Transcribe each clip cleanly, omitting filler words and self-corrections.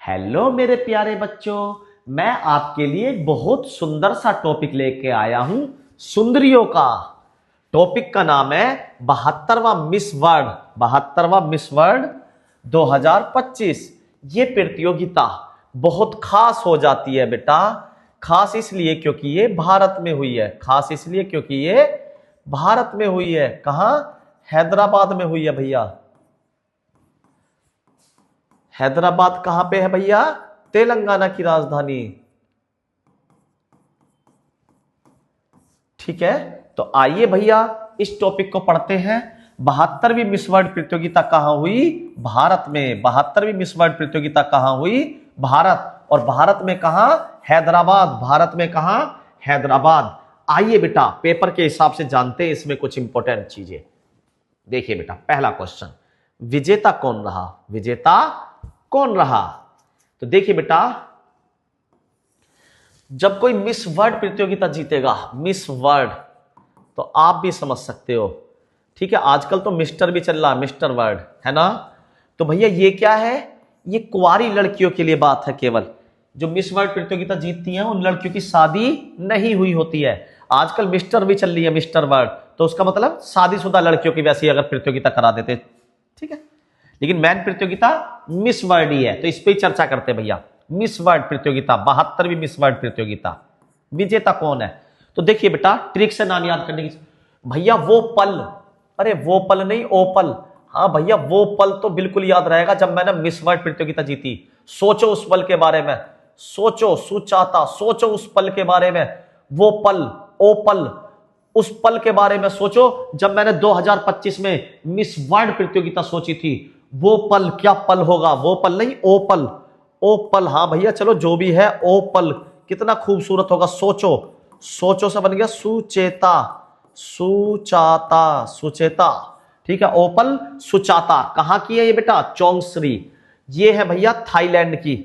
Hello मेरे प्यारे बच्चों, मैं आपके लिए एक बहुत सुंदर सा टॉपिक लेके आया हूं। सुंदरियों का टॉपिक का नाम है 72वां मिस वर्ल्ड 2025। ये प्रतियोगिता बहुत खास हो जाती है बेटा। खास इसलिए क्योंकि ये भारत में हुई है। खास इसलिए क्योंकि ये भारत में हुई है। कहां? हैदराबाद में हुई है भैया। हैदराबाद कहां पे है भैया? तेलंगाना की राजधानी। ठीक है, तो आइए भैया इस टॉपिक को पढ़ते हैं। 72वीं मिस वर्ल्ड प्रतियोगिता कहां हुई? भारत में। 72वीं मिस वर्ल्ड प्रतियोगिता कहां हुई? भारत। और भारत में कहां? हैदराबाद। भारत में कहां? हैदराबाद। आइए बेटा पेपर के हिसाब से जानते हैं इसमें कुछ इंपॉर्टेंट चीजें। देखिए बेटा, पहला क्वेश्चन, विजेता कौन रहा? विजेता कौन रहा? तो देखिए बेटा, जब कोई मिस वर्ल्ड प्रतियोगिता जीतेगा, मिस वर्ल्ड, तो आप भी समझ सकते हो। ठीक है, आजकल तो मिस्टर भी चल रहा है, मिस्टर वर्ल्ड, है ना? तो भैया ये क्या है? ये कुंवारी लड़कियों के लिए बात है केवल। जो मिस वर्ल्ड प्रतियोगिता जीतती हैं उन लड़कियों की शादी नहीं हुई होती है। आजकल मिस्टर भी चल रही है, मिस्टर वर्ल्ड, तो उसका मतलब शादीशुदा लड़कियों की वैसी अगर प्रतियोगिता करा देते। ठीक है, लेकिन मेन प्रतियोगिता मिस वर्ल्ड ही है, तो इस पे ही चर्चा करते हैं भैया। मिस वर्ल्ड प्रतियोगिता, 72वीं मिस वर्ल्ड प्रतियोगिता, विजेता कौन है? तो देखिए बेटा, ट्रिक से नाम याद करने की। भैया वो पल, अरे वो पल नहीं, ओ पल। हाँ भैया, वो पल तो बिल्कुल याद रहेगा जब मैंने मिस वर्ल्ड प्रतियोगिता जीती। सोचो उस पल के बारे में, सोचो सुचाता, सोचो उस पल के बारे में। वो पल, ओ पल, उस पल के बारे में सोचो जब मैंने 2025 में मिस वर्ल्ड प्रतियोगिता सोची थी। वो पल क्या पल होगा? वो पल नहीं, ओ पल। ओ पल, हाँ भैया चलो जो भी है, ओ पल कितना खूबसूरत होगा। सोचो, सोचो से बन गया सुचेता, सुचाता, सुचेता। ठीक है, ओ पल सुचाता कहां की है ये बेटा? चोंगसरी। ये है भैया थाईलैंड की।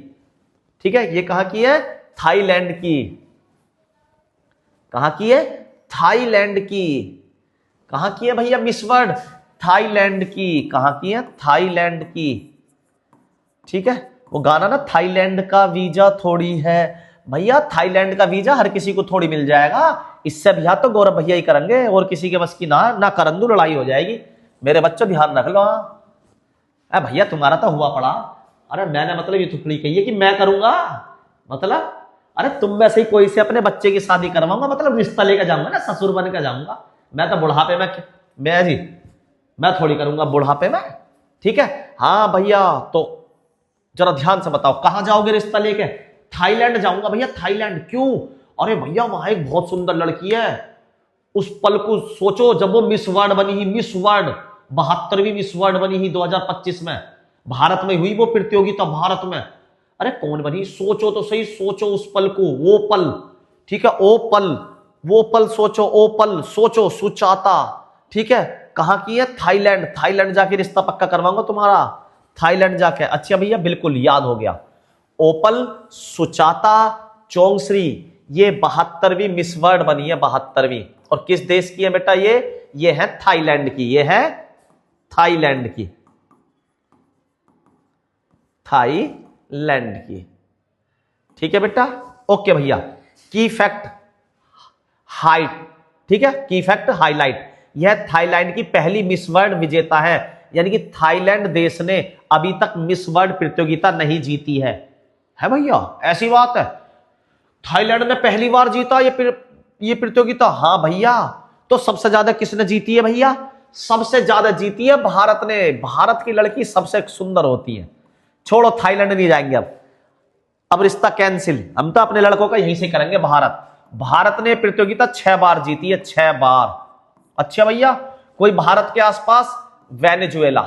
ठीक है, ये कहां की है? थाईलैंड की। कहां की है? थाईलैंड की। कहां की है भैया मिस वर्ल्ड? थाईलैंड की। कहां की है? थाईलैंड की। ठीक है, वो गाना ना, थाईलैंड का वीजा थोड़ी है। भैया थाईलैंड का वीजा हर किसी को थोड़ी मिल जाएगा। इससे भैया तो गौरव भैया ही करेंगे, और किसी के बस की ना करंदू लड़ाई हो जाएगी। मेरे बच्चों ध्यान रख लो। अरे भैया तुम्हारा तो हुआ पड़ा। अरे मैंने मतलब ये थोड़ी कही है कि मैं करूंगा। मतलब अरे तुम में से ही कोई से अपने बच्चे की शादी करवाऊंगा, मतलब रिश्ता लेकर जाऊंगा ना, ससुर बन कर जाऊंगा। मैं तो बुढ़ापे में, मैं जी मैं थोड़ी करूंगा बुढ़ापे में। ठीक है, हाँ भैया, तो जरा ध्यान से बताओ कहां जाओगे रिश्ता लेके? थाईलैंड जाऊंगा भैया। थाईलैंड क्यों? अरे भैया वहां एक बहुत सुंदर लड़की है। उस पल को सोचो जब वो मिस वर्ल्ड बनी ही, मिस वर्ल्ड 72वीं मिस वर्ल्ड बनी ही 2025 में। भारत में हुई वो प्रतियोगिता, भारत में। अरे कौन बनी? सोचो तो सही, सोचो उस पल को, वो पल। ठीक है, ओ पल, वो पल सोचो, ओ पल सोचो सुचाता। ठीक है, कहां की है? थाईलैंड। थाईलैंड जाके रिश्ता पक्का करवाऊंगा तुम्हारा, थाईलैंड जाके। अच्छा भैया बिल्कुल याद हो गया। ओपल सुचाता चोंगश्री, ये 72वीं मिस वर्ल्ड बनी है, 72वीं। और किस देश की है बेटा? ये है थाईलैंड की। ये है थाईलैंड की, थाईलैंड की। ठीक है बेटा, ओके भैया। की फैक्ट हाइट, ठीक है, की फैक्ट हाईलाइट, यह थाईलैंड की पहली मिस वर्ल्ड विजेता है। यानी कि थाईलैंड देश ने अभी तक मिस वर्ल्ड प्रतियोगिता नहीं जीती है भैया? ऐसी बात है, थाईलैंड ने पहली बार जीता ये प्रतियोगिता। हाँ भैया, तो सबसे ज्यादा किसने जीती है भैया? सबसे ज्यादा जीती है भारत ने। भारत की लड़की सबसे सुंदर होती है। छोड़ो, थाईलैंड नहीं जाएंगे अब रिश्ता कैंसिल। हम तो अपने लड़कों का यहीं से करेंगे। भारत ने प्रतियोगिता 6 बार जीती है, 6 बार। अच्छा भैया, कोई भारत के आसपास? वेनेजुएला।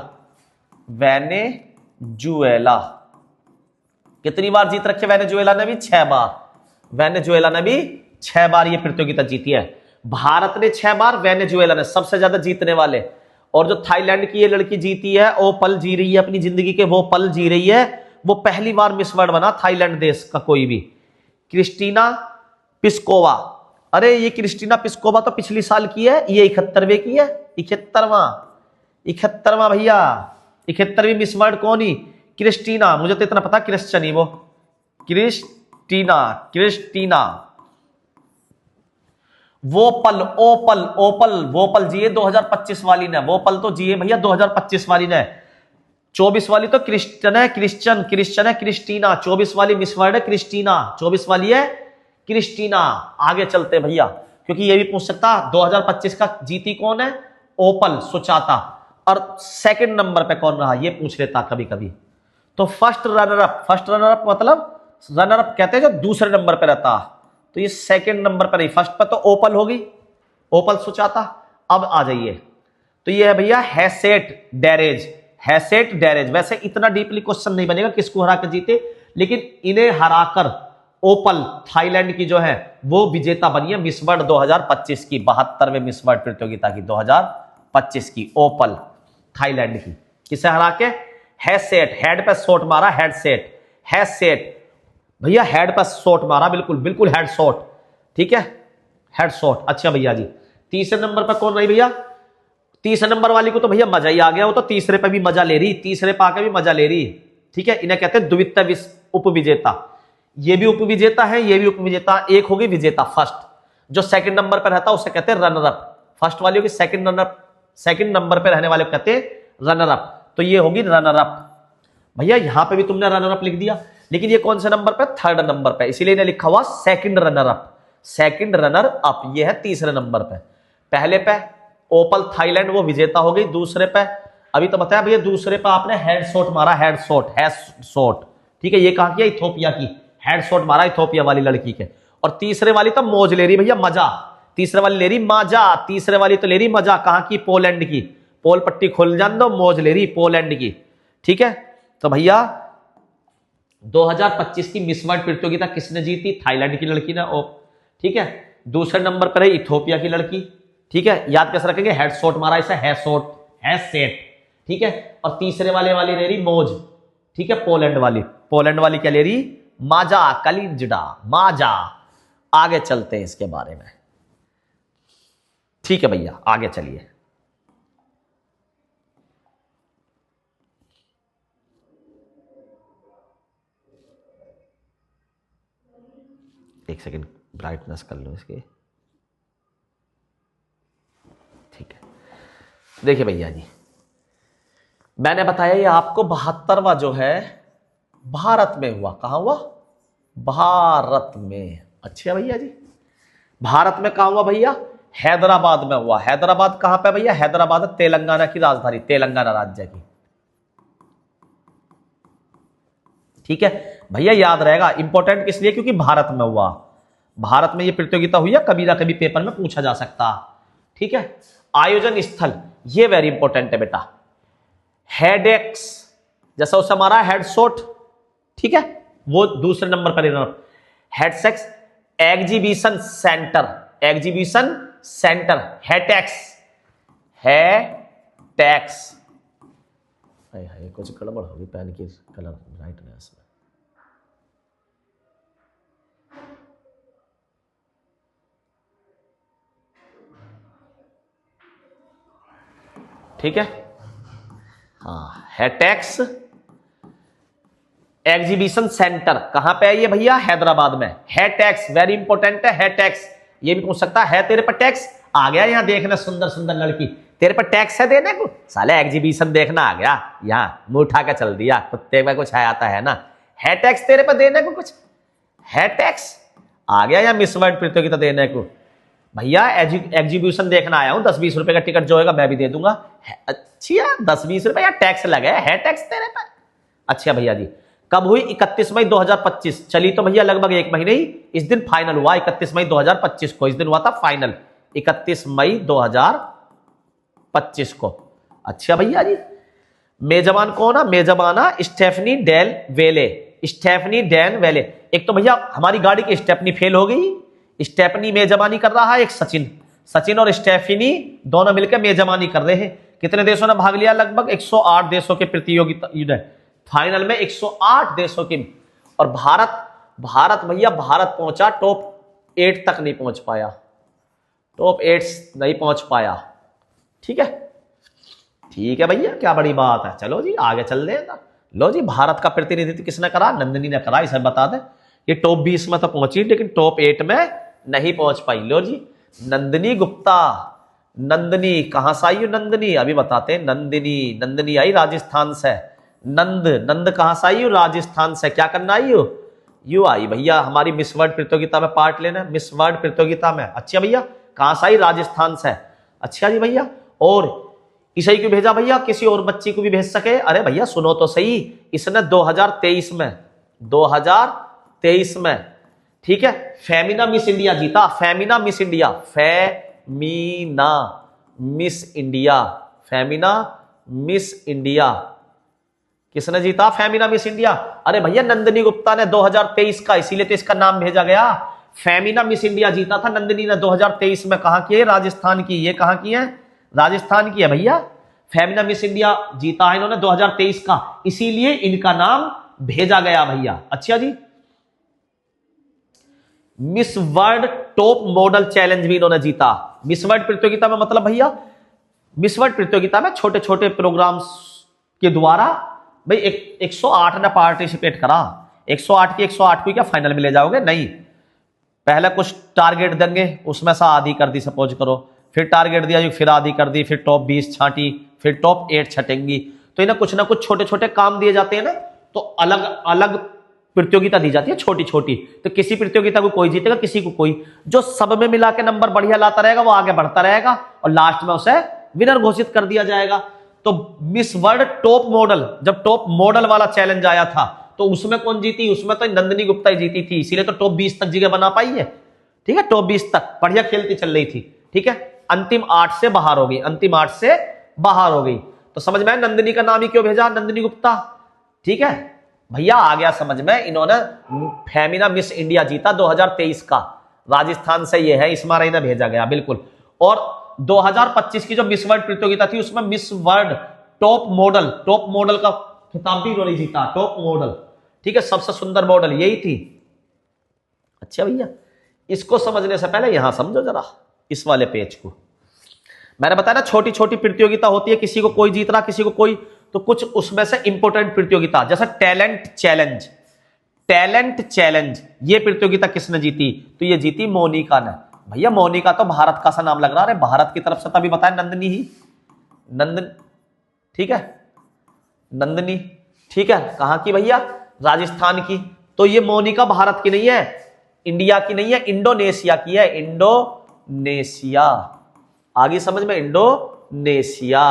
वेनेजुएला कितनी बार जीत रखे? वेनेजुएला ने भी 6 बार। वेनेजुएला ने भी 6 बार ये प्रतियोगिता जीती है। भारत ने 6 बार, वेनेजुएला ने सबसे ज्यादा जीतने वाले। और जो थाईलैंड की ये लड़की जीती है, वो पल जी रही है अपनी जिंदगी के, वो पल जी रही है। वो पहली बार मिस वर्ल्ड बना थाईलैंड देश का कोई भी। Krystyna Pyszkova. अरे ये क्रिस्टीना पिस्कोवा तो पिछली साल की है, ये 71वें की है। 71वां भैया, 71वीं मिस वर्ल्ड कौन ही? क्रिस्टीना, मुझे तो इतना पता क्रिश्चियन ही वो, क्रिस्टीना, क्रिस्टीना। वोपल, ओपल, ओपल, वोपल जी 2025 वाली ने, वोपल तो जी भैया 2025 वाली ने। 24 वाली तो क्रिश्चियन है, क्रिश्चियन, क्रिश्चियन है क्रिस्टीना। 24 वाली मिस वर्ल्ड है क्रिस्टीना, 24 वाली है क्रिस्टीना। आगे चलते भैया, क्योंकि ये भी पूछ सकता 2025 का जीती कौन है, ओपल, सुचाता। और सेकंड नंबर पे कौन रहा ये पूछ लेता कभी कभी। तो first runner up, first runner up मतलब रनर अप कहते हैं जो दूसरे नंबर पे रहता, तो ये सेकंड नंबर पे रही। फर्स्ट पे तो ओपल होगी, ओपल सुचाता। अब आ जाइए, तो ये है भैया हैसेट डेरेज, हैसेट डेरेज। वैसे इतना डीपली क्वेश्चन नहीं बनेगा किसको हरा कर जीते, लेकिन इन्हें हराकर ओपल थाईलैंड की जो है वो विजेता बनी है मिस वर्ल्ड 2025 की, 72वें मिस वर्ल्ड प्रतियोगिता की 2025 की, ओपल थाईलैंड की। किसे हरा के, हैसेट, हेड पे शॉट मारा, हेडसेट, हैसेट भैया हेड पर शॉट मारा, बिल्कुल बिल्कुल हेड शॉट, ठीक है, हेड शॉट। अच्छा भैया जी, तीसरे नंबर पर कौन रही भैया, तीसरे नंबर वाली को तो भैया मजा ही आ गया, वो तो तीसरे पे भी मजा ले रही, तीसरे पे आके भी मजा ले रही, ठीक है। इन्हें कहते हैं द्वितीय उपविजेता। ये भी उपविजेता है, ये भी उपविजेता, एक होगी विजेता फर्स्ट, जो सेकंड नंबर पर रहता है उसे कहते हैं रनर अप। फर्स्ट वाली होगी सेकंड रनर, सेकंड नंबर पर रहने वाले को कहते हैं रनर अप, तो ये होगी रनर अप। भैया यहां पे भी तुमने रनर अप लिख दिया, लेकिन ये कौन से नंबर पे, थर्ड नंबर पे, इसीलिए इन्हें लिखा हुआ second runner up, second runner up. ये है तीसरे नंबर पे। पहले पे ओपल थाईलैंड वो विजेता हो गई, दूसरे पे अभी तो बताया भैया, दूसरे पे आपने हेड शॉट मारा, हेड शॉट, हेड शॉट, ठीक है। ये कहां की, इथोपिया की, हेड शॉट मारा इथोपिया वाली लड़की के। और तीसरे वाली तो मौज ले रही भैया, मजा, तीसरे वाली ले रही माजा, तीसरे वाली तो ले रही मजा, कहां की, पोलैंड की, पोल पट्टी खोल जान दो, मौज ले रही पोलैंड की, ठीक है। तो भैया 2025 की मिस वर्ल्ड प्रतियोगिता किसने जीती, थाईलैंड की लड़की ने, ठीक है। दूसरे नंबर पर है इथोपिया की लड़की, ठीक है। याद कैसे रखेंगे, हेड शॉट मारा इसे, हेड शॉट, हेड सेट, ठीक है। और तीसरे वाले वाली ले रही मौज, ठीक है, पोलैंड वाली, पोलैंड वाली क्या ले रही, माजा, कलिंजडा, माजा। आगे चलते हैं इसके बारे में, ठीक है भैया, आगे चलिए। एक सेकेंड ब्राइटनेस कर लो इसकी, ठीक है। देखिए भैया जी, मैंने बताया ये आपको 72वां जो है भारत में हुआ, कहां हुआ, भारत में। अच्छा भैया जी, भारत में कहां हुआ भैया, हैदराबाद में हुआ। हैदराबाद कहां पे भैया, हैदराबाद तेलंगाना की राजधानी, तेलंगाना राज्य की, ठीक है भैया। याद रहेगा, इंपॉर्टेंट किस लिए, क्योंकि भारत में हुआ, भारत में ये प्रतियोगिता हुई है, कभी ना कभी पेपर में पूछा जा सकता, ठीक है। आयोजन स्थल, ये वेरी इंपॉर्टेंट है बेटा। हेडेक्स, जैसा उसे हमारा हेड शॉट, ठीक है, वो दूसरे नंबर पर। हेडसेक्स, एग्जीबिशन सेंटर, एग्जीबिशन सेंटर, हेटेक्स, हेटेक्स। हाय कुछ गड़बड़ होगी पेन की कलर ब्राइटनेस में, ठीक है। हाँ, हेटेक्स एग्जीबिशन सेंटर कहां पे है ये भैया, हैदराबाद में। हेटेक्स वेरी इंपॉर्टेंट है, हेटेक्स। ये भी पूछ सकता है तेरे पर टैक्स आ गया, यहां देखना सुंदर सुंदर लड़की, तेरे पर टैक्स है देने को, साले एग्जीबिशन देखना आ गया, यहाँ मुंह उठा के चल दिया, कुत्ते में कुछ आता है ना, है टैक्स तेरे पर देने को कुछ, है टैक्स आ गया या मिस वर्ल्ड प्रतियोगिता देने को। भैया एग्जीबिशन देखना आया हूं, 10-20 रुपए का टिकट जो होगा मैं भी दे दूंगा। अच्छा 10-20 रुपए या टैक्स लगे, है टैक्स तेरे पर। अच्छा भैया जी, कब हुई, 31 मई 2025, चली तो भैया लगभग 1 महीने ही। इस दिन फाइनल हुआ 31 मई 2025 को, इस दिन हुआ था फाइनल 31 मई 2025 को। अच्छा भैया जी, मेजबान कौन है, मेजबाना स्टेफनी डेल वेले, स्टेफनी डैन वेले। एक तो भैया हमारी गाड़ी की स्टेफनी फेल हो गई, स्टेफनी मेजबानी कर रहा है, एक सचिन, सचिन और स्टेफनी दोनों मिलकर मेजबानी कर रहे हैं। कितने देशों ने भाग लिया, लगभग 108 देशों के प्रतियोगिता फाइनल में, 108 देशों की। और भारत भैया, भारत पहुंचा टॉप 8 तक नहीं पहुंच पाया, टॉप 8 नहीं पहुंच पाया, ठीक है। ठीक है भैया, क्या बड़ी बात है, चलो जी आगे चल रहे हैं। लो जी, भारत का प्रतिनिधित्व किसने करा? नंदिनी ने करा, इसे बता दे। ये टॉप 20 में तो पहुंची लेकिन टॉप 8 में नहीं पहुंच पाई। लो जी, नंदिनी गुप्ता। नंदिनी कहां से आई हो? नंदिनी अभी बताते हैं। नंदिनी आई राजस्थान से। नंद कहां से आई हो? राजस्थान से। क्या करना आई हो? यू आई भैया हमारी मिस वर्ल्ड प्रतियोगिता में पार्ट लेना, मिस वर्ल्ड प्रतियोगिता में। अच्छा भैया, कहां से आई? राजस्थान से। अच्छा जी भैया, और इसे क्यों भेजा भैया? किसी और बच्ची को भी भेज सके। अरे भैया सुनो तो सही, इसने 2023 में, ठीक है, फेमिना मिस इंडिया जीता। Femina miss India, Femina miss India किसने जीता? Femina miss India. अरे भैया नंदिनी गुप्ता ने 2023 का, इसीलिए तो इसका नाम भेजा गया। फेमिना मिस इंडिया जीता था नंदिनी ने 2023 में। कहां की है? राजस्थान की। ये कहां की है? राजस्थान की है भैया। फेमिना मिस इंडिया जीता है इन्होंने 2023 का, इसीलिए इनका नाम भेजा गया भैया। अच्छा जी, miss world top model challenge भी इन्होंने जीता। मिस वर्ल्ड प्रतियोगिता में मतलब भैया, मिस वर्ल्ड प्रतियोगिता में छोटे छोटे प्रोग्राम्स के द्वारा भाई 108 ने पार्टिसिपेट करा। 108 की 108 को क्या फाइनल में ले जाओगे? नहीं, पहले कुछ टारगेट देंगे, उसमें से आधी कर दी सपोज करो, फिर टारगेट दिया, फिर आधी कर दी, फिर टॉप 20 छांटी, फिर टॉप 8 छटेंगी। तो इन्हें कुछ ना कुछ छोटे छोटे काम दिए जाते हैं ना, तो अलग अलग प्रतियोगिता दी जाती है छोटी छोटी। तो किसी प्रतियोगिता को कोई जीतेगा, किसी को कोई, जो सब में मिला के नंबर बढ़िया लाता रहेगा वो आगे बढ़ता रहेगा और लास्ट में उसे विनर घोषित कर दिया जाएगा। तो मिस वर्ल्ड टॉप मॉडल, जब टॉप मॉडल वाला चैलेंज आया था तो उसमें कौन जीती? उसमें तो नंदिनी गुप्ता ही जीती थी, इसीलिए तो टॉप 20 तक जगह बना पाई है। ठीक है, टॉप 20 तक बढ़िया खेलती चल रही थी। ठीक है, अंतिम 8 से बाहर हो गई, अंतिम 8 से बाहर हो गई। तो समझ में नंदिनी का नाम ही क्यों भेजा? नंदिनी गुप्ता। ठीक है भैया, आ गया समझ में। इन्होंने फेमिना मिस इंडिया जीता 2023 का, राजस्थान से ये है, इस मारे इन्हें भेजा गया बिल्कुल। और 2025 की जो मिस वर्ल्ड प्रतियोगिता थी उसमें मिस वर्ल्ड टॉप मॉडल का खिताब भी इन्होंने जीता। टॉप मॉडल, ठीक है, सबसे सुंदर मॉडल यही थी। अच्छा भैया, इसको समझने से पहले यहां समझो जरा इस वाले पेज को। मैंने बताया ना छोटी छोटी प्रतियोगिता होती है, किसी को कोई जीत रहा, किसी को कोई, तो कुछ उसमें से इंपोर्टेंट प्रतियोगिता, जैसे टैलेंट चैलेंज, ये प्रतियोगिता किसने जीती? तो ये जीती मोनिका ने। भैया मोनिका तो भारत का सा नाम लग रहा है, भारत की तरफ से तभी बताया नंदिनी ही, ठीक है, नंदिनी, ठीक है, कहां की भैया? राजस्थान की। तो ये मोनिका भारत की नहीं है, इंडिया की नहीं है, इंडोनेशिया की है। इंडोनेशिया, आगे समझ में, इंडोनेशिया।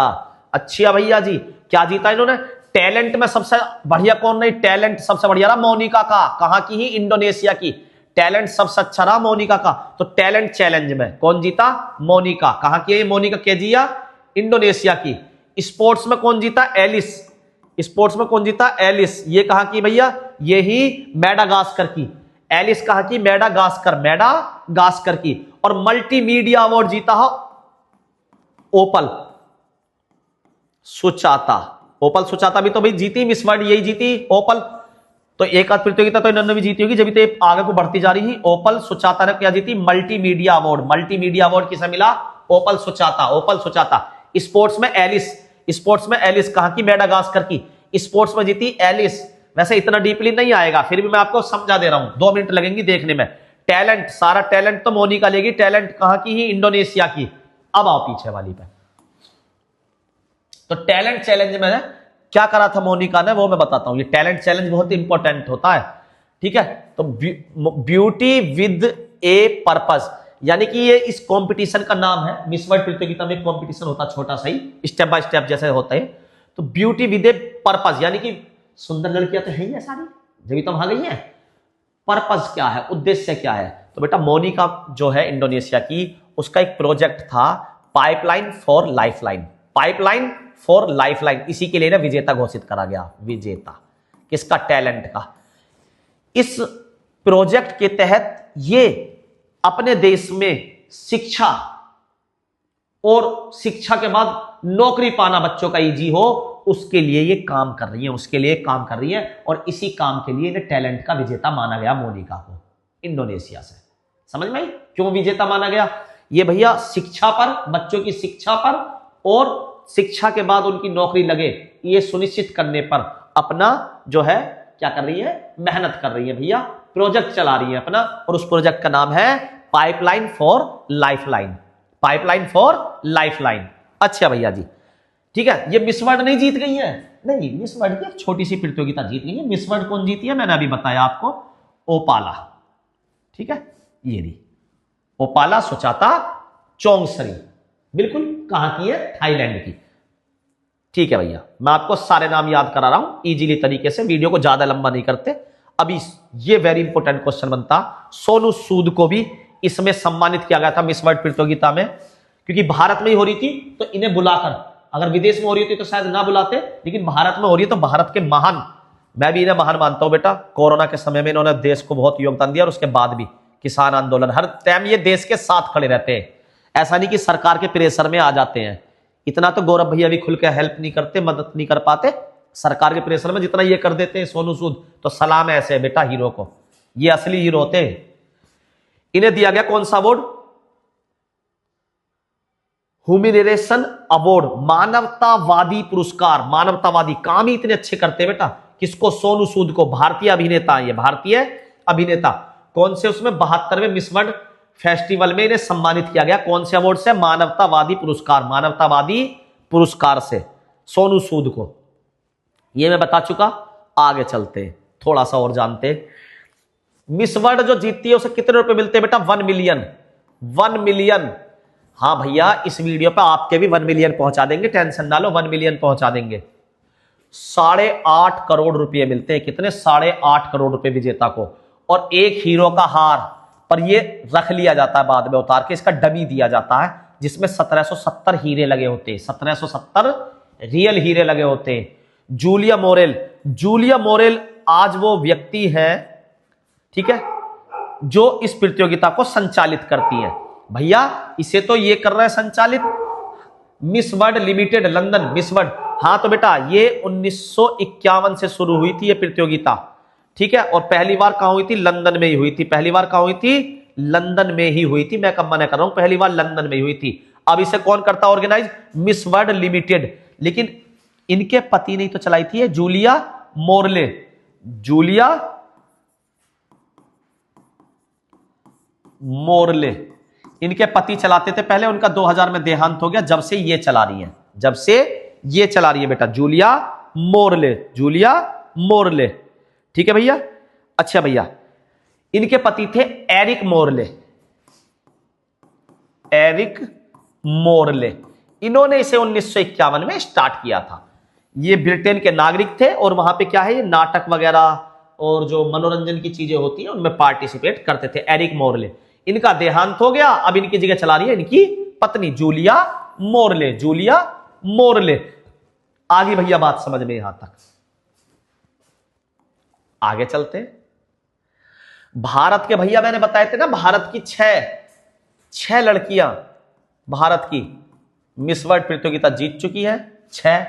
अच्छा भैया जी, क्या जीता इन्होंने? टैलेंट में सबसे बढ़िया कौन नहीं? टैलेंट सबसे बढ़िया रहा मोनिका का। कहां की ही? इंडोनेशिया की। टैलेंट सबसे अच्छा रहा मोनिका का। तो टैलेंट चैलेंज में कौन जीता? मोनिका। कहां की है मोनिका? केजिया, इंडोनेशिया की। स्पोर्ट्स में कौन जीता? एलिस। स्पोर्ट्स में कौन जीता? एलिस। ये कहां की भैया? यही मेडागास्कर की। एलिस कहां की? मेडागास्कर की। और मल्टीमीडिया अवार्ड जीता है ओपल सुचाता भी तो भाई जीती मिस वर्ल्ड, यही जीती ओपल। तो एक आध प्रतियोगिता तो इन्होंने भी जीती होगी, जब तो आगे को बढ़ती जा रही है। ओपल सुचाता ने क्या जीती? मल्टीमीडिया अवार्ड किसे मिला? ओपल सुचाता। स्पोर्ट्स में एलिस कहां की? मेडागास्कर की। स्पोर्ट्स में जीती एलिस। वैसे इतना डीपली नहीं आएगा, फिर भी मैं आपको समझा दे रहा हूं, 2 मिनट लगेंगे देखने में। टैलेंट, सारा टैलेंट तो मोनिका लेगी। टैलेंट कहां की ही? इंडोनेशिया की। अब आओ पीछे वाली पे। तो टैलेंट चैलेंज में क्या करा था मोनिका ने, वो मैं बताता हूं। ये टैलेंट चैलेंज बहुत इंपॉर्टेंट होता है, ठीक है। तो ब्यूटी विद ए पर्पस, यानी कि ये इस कंपटीशन का नाम है। मिस वर्ल्ड प्रतियोगिता में कंपटीशन होता छोटा सा ही, स्टेप बाय स्टेप जैसे होता है। तो ब्यूटी विद ए पर्पस, यानी कि सुंदर लड़कियां तो है ही सारी, जब तो वहां गई है। पर्पस क्या है, उद्देश्य क्या है? तो बेटा मोनिका जो है इंडोनेशिया की, उसका एक प्रोजेक्ट था पाइपलाइन फॉर लाइफलाइन। इसी के लिए ना विजेता घोषित करा गया। विजेता किसका? टैलेंट का। इस प्रोजेक्ट के तहत ये अपने देश में शिक्षा और शिक्षा के बाद नौकरी पाना बच्चों का इजी हो, उसके लिए ये काम कर रही है। और इसी काम के लिए इन्हें टैलेंट का विजेता माना गया मोनिका को, इंडोनेशिया से। समझ में आई क्यों विजेता माना गया? ये भैया शिक्षा पर, बच्चों की शिक्षा पर और शिक्षा के बाद उनकी नौकरी लगे, ये सुनिश्चित करने पर अपना जो है क्या कर रही है, मेहनत कर रही है भैया, प्रोजेक्ट चला रही है अपना, और उस प्रोजेक्ट का नाम है pipeline for lifeline, pipeline for lifeline. अच्छा भैया जी, ठीक है। ये मिस वर्ल्ड नहीं जीत गई है, नहीं, मिस वर्ल्ड की एक छोटी सी प्रतियोगिता जीत गई है। मिस वर्ल्ड कौन जीती है, मैंने अभी बताया आपको, ओपाला, ठीक है, ये दी ओपाला सुचाता चोंगसरी, बिल्कुल, कहां की है, थाईलैंड की। ठीक है भैया, मैं आपको सारे नाम याद करा रहा हूं इजीली तरीके से, वीडियो को ज्यादा लंबा नहीं करते। अभी ये वेरी इंपॉर्टेंट क्वेश्चन बनता, सोनू सूद को भी इसमें सम्मानित किया गया था मिस वर्ल्ड प्रतियोगिता में, क्योंकि भारत में ही हो रही थी तो इन्हें बुलाकर, अगर विदेश में हो रही थी तो शायद ना बुलाते, लेकिन भारत में हो रही है तो भारत के महान, मैं भी इन्हें महान मानता हूं बेटा। कोरोना के समय में इन्होंने देश को बहुत योगदान दिया, और उसके बाद भी किसान आंदोलन, हर टाइम ये देश के साथ खड़े रहते हैं, ऐसा नहीं कि सरकार के प्रेशर में आ जाते हैं। इतना तो गौरव भैया भी खुल के हेल्प नहीं करते, मदद नहीं कर पाते सरकार के प्रेशर में, जितना ये कर देते हैं सोनू सूद, तो सलाम है ऐसे बेटा हीरो को, ये असली हीरो होते हैं। इन्हें दिया गया कौन सा अवार्ड, ह्यूमैनिटेशन अवार्ड, मानवतावादी पुरस्कार, मानवतावादी काम ही इतने अच्छे करते बेटा। किसको, सोनू सूद को, भारतीय अभिनेता, ये भारतीय अभिनेता, कौन से उसमें 72वें मिस वर्ल्ड फेस्टिवल में इन्हें सम्मानित किया गया, कौन से अवार्ड से, मानवतावादी पुरस्कार, मानवतावादी पुरस्कार से सोनू सूद को, ये मैं बता चुका। आगे चलते थोड़ा सा और जानते। मिस वर्ल्ड जो जीतती है उसे कितने रुपए मिलते हैं बेटा, 1 मिलियन, 1 मिलियन। हाँ भैया, इस वीडियो पे आपके भी 1 मिलियन पहुंचा देंगे, टेंशन ना लो, 1 मिलियन पहुंचा देंगे। 8.5 करोड़ रुपए मिलते हैं, कितने, 8.5 करोड़ रुपए विजेता को, और एक हीरो का हार, पर ये रख लिया जाता है बाद में उतार के, इसका डमी दिया जाता है, जिसमें 1770 हीरे लगे होते हैं, 1770 रियल हीरे लगे होते हैं। जूलिया मोरेल, जूलिया मोरेल आज वो व्यक्ति है, ठीक है, जो इस प्रतियोगिता को संचालित करती है। भैया इसे तो ये कर रहा है संचालित miss world limited London, miss world. हाँ तो बेटा ये 1951 से शुरू हुई थी ये प्रतियोगिता, ठीक है, और पहली बार कहां हुई थी, लंदन में ही हुई थी, पहली बार कहां हुई थी, लंदन में ही हुई थी। मैं कब मना कर रहा हूं, पहली बार लंदन में ही हुई थी। अब इसे कौन करता ऑर्गेनाइज, मिस वर्ल्ड लिमिटेड, लेकिन इनके पति ने तो चलाई थी जूलिया मोरले, जूलिया मोरले, इनके पति चलाते थे पहले, उनका 2000 में देहांत हो गया, जब से ये चला रही है, जब से ये चला रही है बेटा, जूलिया मोरले, जूलिया मोरले, ठीक है भैया। अच्छा भैया, इनके पति थे एरिक मोरले, एरिक मोरले, इन्होंने इसे 1951 में स्टार्ट किया था। ये ब्रिटेन के नागरिक थे, और वहां पे क्या है, ये नाटक वगैरह और जो मनोरंजन की चीजें होती हैं उनमें पार्टिसिपेट करते थे। एरिक मोरले, इनका देहांत हो गया, अब इनकी जगह चला रही है इनकी पत्नी जूलिया मोरले, जूलिया मोरले। आगे भैया बात समझ में यहां तक, आगे चलते। भारत के भैया मैंने बताए थे ना, भारत की छह लड़कियां भारत की मिस वर्ल्ड प्रतियोगिता जीत चुकी है, 6।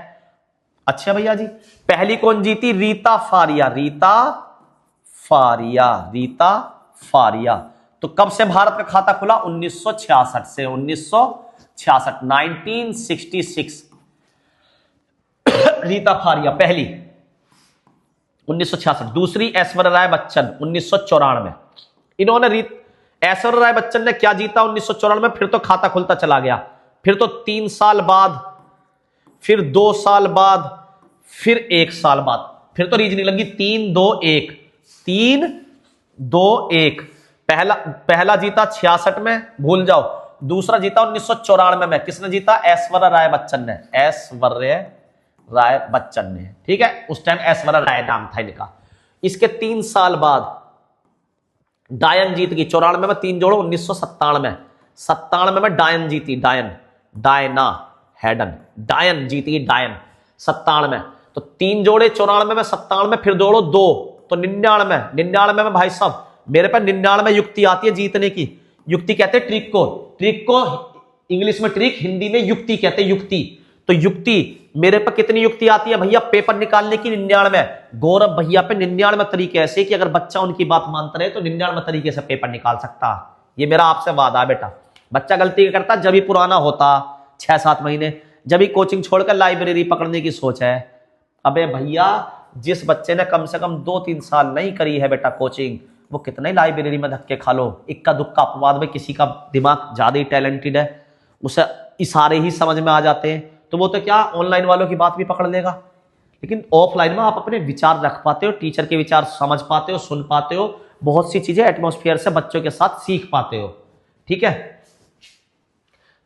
अच्छा भैया जी, पहली कौन जीती, रीता फारिया, रीता फारिया, रीता फारिया। तो कब से भारत का खाता खुला, 1966 से, 1966, 1966 रीता फारिया पहली, 1966। दूसरी ऐश्वर्या राय बच्चन, 1994। इन्होंने ऐश्वर्या राय बच्चन ने क्या जीता 1994 में, फिर तो खाता खुलता चला गया, फिर तो 3 साल बाद, फिर 2 साल बाद, फिर 1 साल बाद, फिर तो रीजनिंग लगी 3 2 1, 3 2 1। पहला जीता 66 में, भूल जाओ। दूसरा जीता 1994 में, किसने जीता, ऐश्वर्या राय बच्चन ने, ऐश्वर्या राय बच्चन ने, ठीक है, उस टाइम ऐश्वर्या राय नाम था इनका। इसके 3 साल बाद डायन जीत गई, 94 में 3 जोड़ो, 1997, 97 में डायन जीती, डायन, डायना हैडन, डायन जीती, डायन 97 में। तो 3 जोड़े 94 में, 97 में, फिर जोड़ो 2, तो 99 में भाई साहब मेरे पे 99 युक्ति आती है जीतने की। युक्ति कहते हैं ट्रिक को, ट्रिक को इंग्लिश में ट्रिक, हिंदी में युक्ति कहते हैं, युक्ति। तो युक्ति मेरे पे कितनी युक्ति आती है भैया पेपर निकालने की, 99। गौरव भैया पे 99 तरीके ऐसे कि अगर बच्चा उनकी बात मानता रहे तो 99 तरीके से पेपर निकाल सकता। ये मेरा आपसे वादा है बेटा। बच्चा गलती करता जब भी पुराना होता 6-7 महीने, जब भी कोचिंग छोड़कर लाइब्रेरी पकड़ने की सोच है। अबे भैया जिस बच्चे ने कम से कम 2-3 साल नहीं करी है बेटा कोचिंग, वो कितने लाइब्रेरी में धक्के खा लो, इक्का दुक्का अपवाद में किसी का दिमाग ज्यादा ही टैलेंटेड है, उसे इशारे ही समझ में आ जाते हैं, तो वो तो क्या ऑनलाइन वालों की बात भी पकड़ लेगा। लेकिन ऑफलाइन में आप अपने विचार रख पाते हो, टीचर के विचार समझ पाते हो, सुन पाते हो, बहुत सी चीजें एटमॉस्फेयर से बच्चों के साथ सीख पाते हो। ठीक है,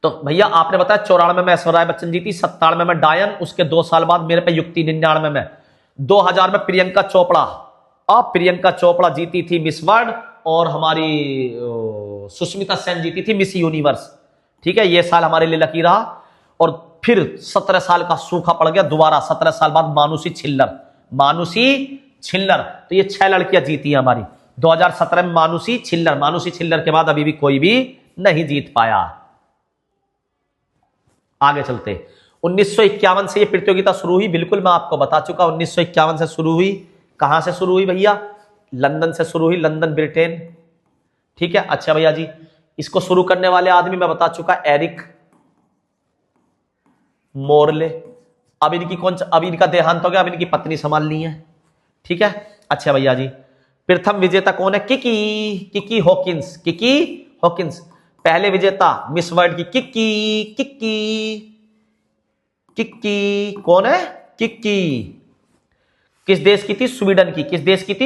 तो भैया आपने बताया 94 में ऐश्वर्या बच्चन जीती, 97 में डायन, उसके 2 साल बाद मेरे पे युक्ति, 99 में, 2000 में प्रियंका चोपड़ा। अब प्रियंका चोपड़ा जीती थी मिस वर्ल्ड और हमारी सुष्मिता सेन जीती थी मिस यूनिवर्स। ठीक है, ये साल हमारे लिए लकी रहा। और फिर 17 साल का सूखा पड़ गया दोबारा, 17 साल बाद मानुषी छिल्लर। तो ये 6 लड़कियां जीती है हमारी 2017 में। मानुषी छिल्लर के बाद अभी भी कोई भी नहीं जीत पाया। आगे चलते, 1951 से ये प्रतियोगिता शुरू हुई, बिल्कुल मैं आपको बता चुका, 1951 से शुरू हुई। कहां से शुरू हुई भैया? लंदन से शुरू हुई, लंदन ब्रिटेन। ठीक है, अच्छा भैया जी, इसको शुरू करने वाले आदमी मैं बता चुका, एरिक मोरले। अब इनका देहांत हो गया, अब इनकी पत्नी संभालनी है। ठीक है, अच्छा भैया जी, प्रथम विजेता कौन है? Kiki Hawkins. पहले विजेता मिस वर्ल्ड की किक्की कौन है? किक्की किस देश की थी?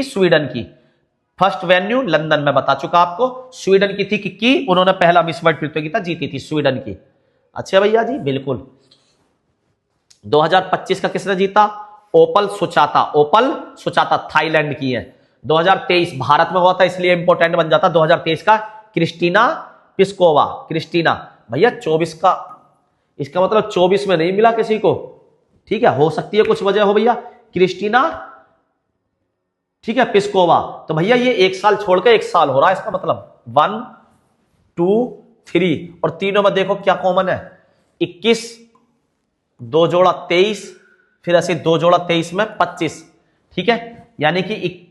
स्वीडन की। फर्स्ट वेन्यू लंदन में बता चुका आपको, स्वीडन की थी किक्की, उन्होंने पहला मिस वर्ल्ड प्रतियोगिता जीती थी स्वीडन की। अच्छा भैया जी, बिल्कुल। 2025 का किसने जीता? ओपल सुचाता थाईलैंड की है। 2023 भारत में हुआ था इसलिए इंपॉर्टेंट बन जाता, 2023 का क्रिस्टीना पिस्कोवा। भैया 24 का, इसका मतलब 24 में नहीं मिला किसी को। ठीक है, हो सकती है कुछ वजह हो भैया, क्रिस्टीना, ठीक है, पिस्कोवा। तो भैया ये 1 साल छोड़ के 1 साल हो रहा है, इसका मतलब 1 2 3, और तीनों में देखो क्या कॉमन है, 21, 2 जोड़ा 23, फिर ऐसे 2 जोड़ा 23 में 25। ठीक है, यानी कि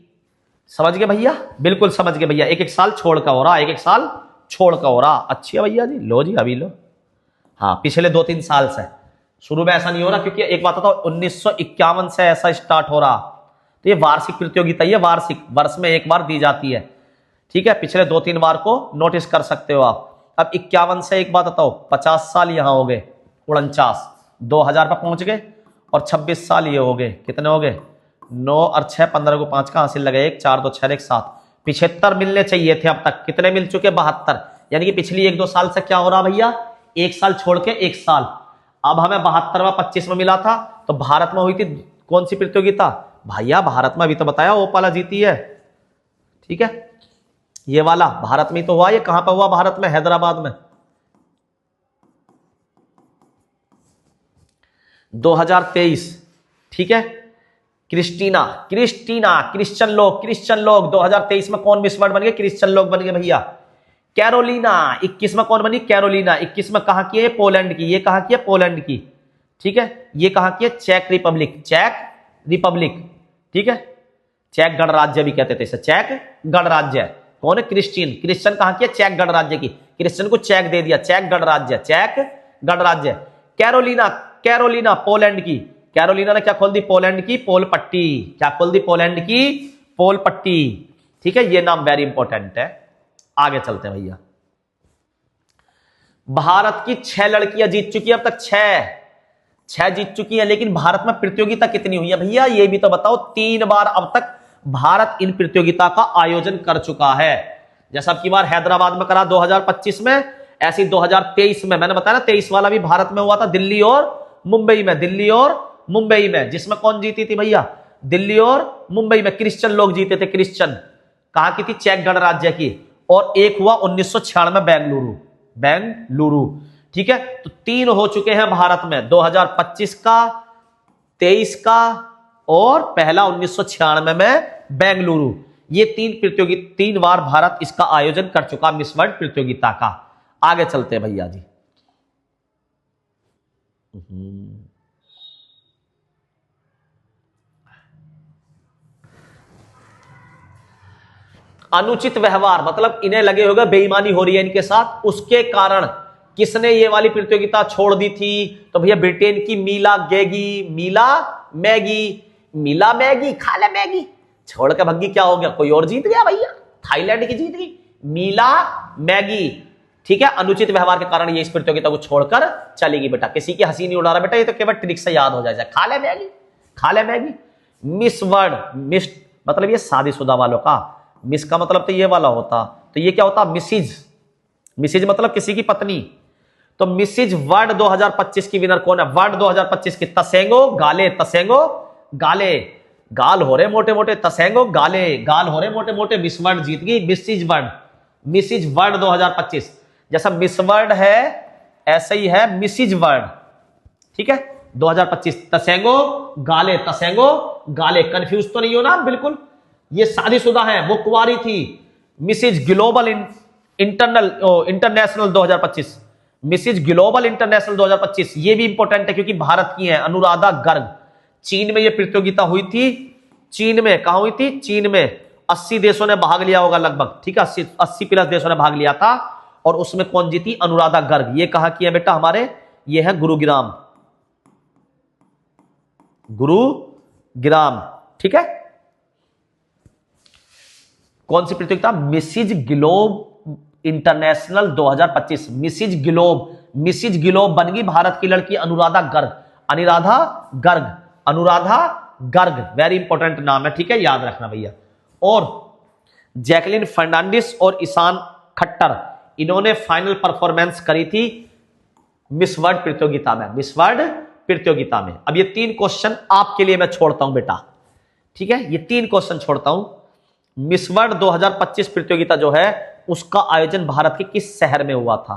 समझ गए भैया? बिल्कुल समझ गए भैया, एक साल छोड़ का हो रहा, एक साल छोड़ का हो रहा। अच्छी है भैया जी, लो जी अभी लो। हाँ, पिछले 2-3 साल से, शुरू में ऐसा नहीं हो रहा, क्योंकि एक बात बताओ, 1951 से ऐसा स्टार्ट हो रहा। तो ये वार्षिक प्रतियोगिता, ये वार्षिक, वर्ष में एक बार दी जाती है। ठीक है, पिछले 2-3 बार को नोटिस कर सकते हो आप। अब 51 से एक बात बताओ, 50 साल यहां हो गए, 49, 2000 पर पहुंच गए, और 26 साल ये हो गए, कितने हो गए? 9 और 6, 15 को 5 का हासिल लगे, 1 4 2 6 1 7, 75 मिलने चाहिए थे अब तक, कितने मिल चुके? 72। यानी कि पिछली 1-2 साल से क्या हो रहा भैया? 1 साल छोड़ के 1 साल। अब हमें 72वां 25 में मिला था, तो भारत में हुई थी कौन सी प्रतियोगिता भैया? भारत में अभी तो बताया ओपाला जीती है। ठीक है, ये वाला भारत में तो हुआ। ये कहां पर हुआ? भारत में, हैदराबाद में। 2023। ठीक है, क्रिश्चियन लोग 2023 में कौन मिस वर्ल्ड बन गए? क्रिश्चियन लोग बन गए भैया। कैरोलिना 21 में कौन बनी? कैरोलिना 21 में कहां की है? पोलैंड की। ये कहां की है? पोलैंड की। ठीक है, ये कहां की है? चेक रिपब्लिक। ठीक है, चेक गणराज्य भी कहते थे इसे, चेक गणराज्य। कौन है? क्रिश्चियन कहां की है? चेक गणराज्य की। क्रिश्चियन को चेक दे दिया, चेक गणराज्य। कैरोलिना पोलैंड की। कैरोलिना ने क्या खोल दी? पोलैंड की पोल पट्टी। क्या खोल दी? पोलैंड की पोल पट्टी। ठीक है, ये नाम वेरी इंपॉर्टेंट है। आगे चलते हैं भैया। भारत की 6 लड़कियां जीत चुकी है अब तक, 6 जीत चुकी है। लेकिन भारत में प्रतियोगिता कितनी हुई है भैया? ये भी तो बताओ। 3 बार अब तक भारत इन प्रतियोगिता का आयोजन कर चुका है। जैसा अब की बार हैदराबाद में करा 2025 में, ऐसी 2023 में, मैंने बताया ना 23 वाला भी भारत में हुआ था, दिल्ली और मुंबई में। जिसमें कौन जीती थी भैया? दिल्ली और मुंबई में क्रिश्चियन लोग जीते थे। क्रिश्चियन कहां की थी? चेक गणराज्य की। और एक हुआ 1996 में बेंगलुरु। ठीक है, तो 3 हो चुके हैं भारत में, 2025 का, 23 का, और पहला 1996 में बेंगलुरु। ये 3 बार भारत इसका आयोजन कर चुका, मिस वर्ल्ड प्रतियोगिता का। आगे चलते हैं भैया जी। अनुचित व्यवहार, मतलब इन्हें लगे होगा बेईमानी हो रही है इनके साथ, उसके कारण किसने ये वाली प्रतियोगिता छोड़ दी थी? तो भैया ब्रिटेन की मीला मैगी, मिला मैगी, खा ले मैगी, छोड़ के भग्गी, क्या हो गया, कोई और जीत गया भैया, थाईलैंड की जीत गई, मिला मैगी। ठीक है, अनुचित व्यवहार के कारण ये इस प्रतियोगिता को छोड़कर चलेगी बेटा, किसी की हंसी नहीं उड़ा रहा बेटा, ये तो केवल ट्रिक से याद हो जाए, खा ले मैगी, खा ले मैगी। मिस वर्ड, मिस मतलब ये शादीशुदा वालों का, मिस का मतलब तो ये वाला होता, तो ये क्या होता, मिसिज, मिसिज मतलब किसी की पत्नी। तो मिसिज वर्ड 2025 की विनर कौन है, वर्ड 2025 की तसेंगो गाले, तसेंगो गाले, गाल हो रहे मोटे मोटे, तसेंगो गाले, गाल हो रहे मोटे मोटे, मिस वर्ड जीत गई, मिसिज वर्ड, मिसिज वर्ड 2025, जैसा मिस वर्ड है ऐसा ही है मिसिज वर्ड। ठीक है, 2025 तसेंगो गाले, तसेंगो गाले, कंफ्यूज तो नहीं हो ना बिल्कुल, ये शादीशुदा है, वो कुंवारी थी। Mrs global international 2025, Mrs global international 2025, ये भी इंपॉर्टेंट है क्योंकि भारत की है, अनुराधा गर्ग। चीन में ये प्रतियोगिता हुई थी, चीन में, कहां हुई थी, चीन में, 80 देशों ने भाग लिया होगा लगभग, ठीक है, 80 प्लस देशों ने भाग लिया था, और उसमें कौन जीती, अनुराधा गर्ग। ये कहां की है बेटा, हमारे ये है गुरुग्राम, गुरुग्राम। ठीक है, कौन सी प्रतियोगिता, Mrs globe international 2025, Mrs globe, Mrs globe बन गई भारत की लड़की अनुराधा गर्ग, अनुराधा गर्ग, अनुराधा गर्ग, वेरी इंपॉर्टेंट नाम है, ठीक है, याद रखना भैया। और जैकलिन फर्नांडिस और ईशान खट्टर, इन्होंने फाइनल परफॉर्मेंस करी थी मिस वर्ल्ड प्रतियोगिता में, मिस वर्ल्ड प्रतियोगिता में। अब ये 3 क्वेश्चन आपके लिए मैं छोड़ता हूं बेटा, ठीक है, ये 3 क्वेश्चन छोड़ता हूं। मिस वर्ल्ड 2025 प्रतियोगिता जो है उसका आयोजन भारत के किस शहर में हुआ था,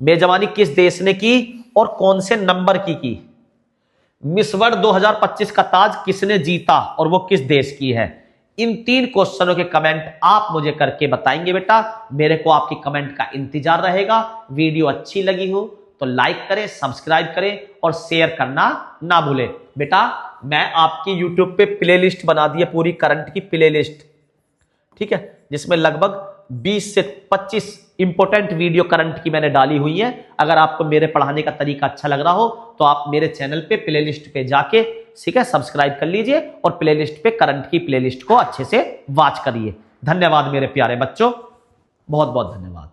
मेजबानी किस देश ने की और कौन से नंबर की। मिस वर्ल्ड 2025 का ताज किसने जीता और वो किस देश की है। इन 3 क्वेश्चनों के कमेंट आप मुझे करके बताएंगे बेटा, मेरे को आपकी कमेंट का इंतजार रहेगा। वीडियो अच्छी लगी हो तो लाइक करें, सब्सक्राइब करें और शेयर करना ना भूलें। बेटा मैं आपकी यूट्यूब पे प्लेलिस्ट बना दी है, पूरी करंट की प्लेलिस्ट, ठीक है, जिसमें लगभग 20 से 25 इंपॉर्टेंट वीडियो करंट की मैंने डाली हुई है। अगर आपको मेरे पढ़ाने का तरीका अच्छा लग रहा हो तो आप मेरे चैनल पे प्लेलिस्ट पे जाके, ठीक है, सब्सक्राइब कर लीजिए और प्लेलिस्ट पे करंट की प्लेलिस्ट को अच्छे से वॉच करिए। धन्यवाद मेरे प्यारे बच्चों, बहुत बहुत धन्यवाद।